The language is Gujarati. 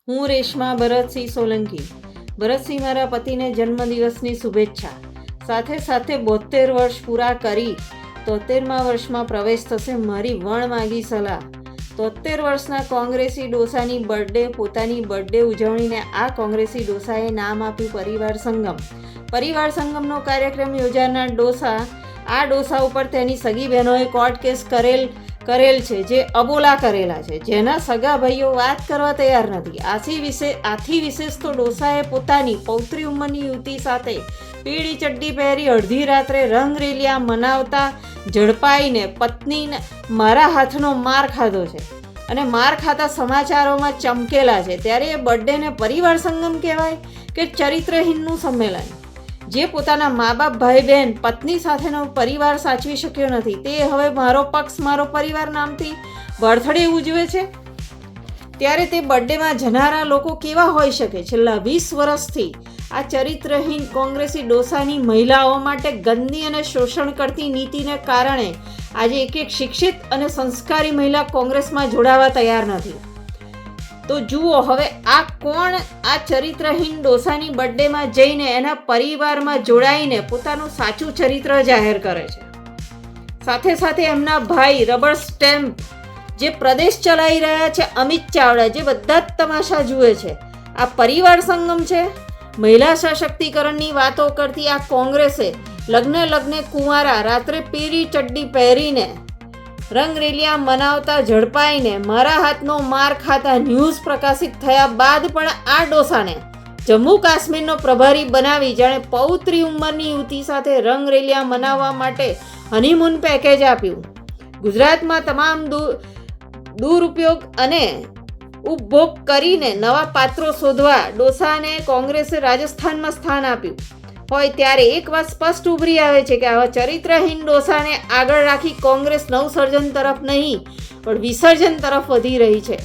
હું રેશમા ભરતસિંહ સોલંકી. ભરતસિંહ મારા પતિને જન્મદિવસની શુભેચ્છા. સાથે સાથે 72 વર્ષ પૂરા કરી 73મા વર્ષમાં પ્રવેશ થશે મારી વણમાગી સલાહ. 73 વર્ષના કોંગ્રેસી ડોસાની બર્થડે પોતાની બર્થડે ઉજવણીને આ કોંગ્રેસી ડોસાએ નામ આપ્યું પરિવાર સંગમ. પરિવાર સંગમનો કાર્યક્રમ યોજાનાર ડોસા આ ડોસા ઉપર તેની સગી બહેનોએ કોર્ટ કેસ કરેલ છે, જે અબોલા કરેલા છે, જેના સગા ભાઈઓ વાત કરવા તૈયાર નથી. આથી વિશેષ તો ડોસાએ પોતાની પૌત્રી ઉંમરની યુવતી સાથે પીળી ચડ્ડી પહેરી અડધી રાત્રે રંગરેલિયા મનાવતા ઝડપાઈને પત્નીને મારા હાથનો માર ખાધો છે અને માર ખાતા સમાચારોમાં ચમકેલા છે. ત્યારે એ બર્થડેને પરિવાર સંગમ કહેવાય કે ચરિત્રહીનનું સંમેલન? જે પોતાના મા બાપ ભાઈ બહેન પત્ની સાથેનો પરિવાર સાચવી શક્યો નથી, તે હવે મારો પક્ષ મારો પરિવાર નામથી બર્થડે ઉજવે છે. ત્યારે તે બર્થડેમાં જનારા લોકો કેવા હોઈ શકે? છેલ્લા 20 વર્ષથી આ ચરિત્રહીન કોંગ્રેસી ડોસાની મહિલાઓ માટે ગંદી અને શોષણ કરતી નીતિને કારણે આજે એક શિક્ષિત અને સંસ્કારી મહિલા કોંગ્રેસમાં જોડાવા તૈયાર નથી. તો જુઓ હવે આ કોણ આ ચરિત્રહીન ડોસાની બર્થડેમાં જઈને એના પરિવારમાં જોડાઈને પોતાનું સાચું ચરિત્ર જાહેર કરે છે. સાથે સાથે એમના ભાઈ રબર સ્ટેમ્પ જે પ્રદેશ ચલાવી રહ્યા છે, અમિત ચાવડા, જે બધા જ તમાશા જુએ છે. આ પરિવાર સંગમ છે. મહિલા સશક્તિકરણની વાતો કરતી આ કોંગ્રેસે લગ્ને કુંવારા રાત્રે પીળી ચડ્ડી પહેરીને રંગરેલિયા મનાવતા ઝડપાઈને મારા હાથનો માર ખાતા ન્યૂઝ પ્રકાશિત થયા બાદ પણ આ ડોસાને જમ્મુ કાશ્મીરનો પ્રભારી બનાવી જાણે પૌત્રી ઉંમરની યુવતી સાથે રંગરેલિયા મનાવવા માટે હનીમૂન પેકેજ આપ્યું. ગુજરાતમાં તમામ દુરુપયોગ અને ઉપભોગ કરીને નવા પાત્રો શોધવા ડોસાને કોંગ્રેસે રાજસ્થાનમાં સ્થાન આપ્યું હોય ત્યારે એક વાત સ્પષ્ટ ઉભરી આવે છે કે આવા ચરિત્રહીન ડોસાને આગળ રાખી કોંગ્રેસ નવસર્જન તરફ નહીં પણ વિસર્જન તરફ વધી રહી છે.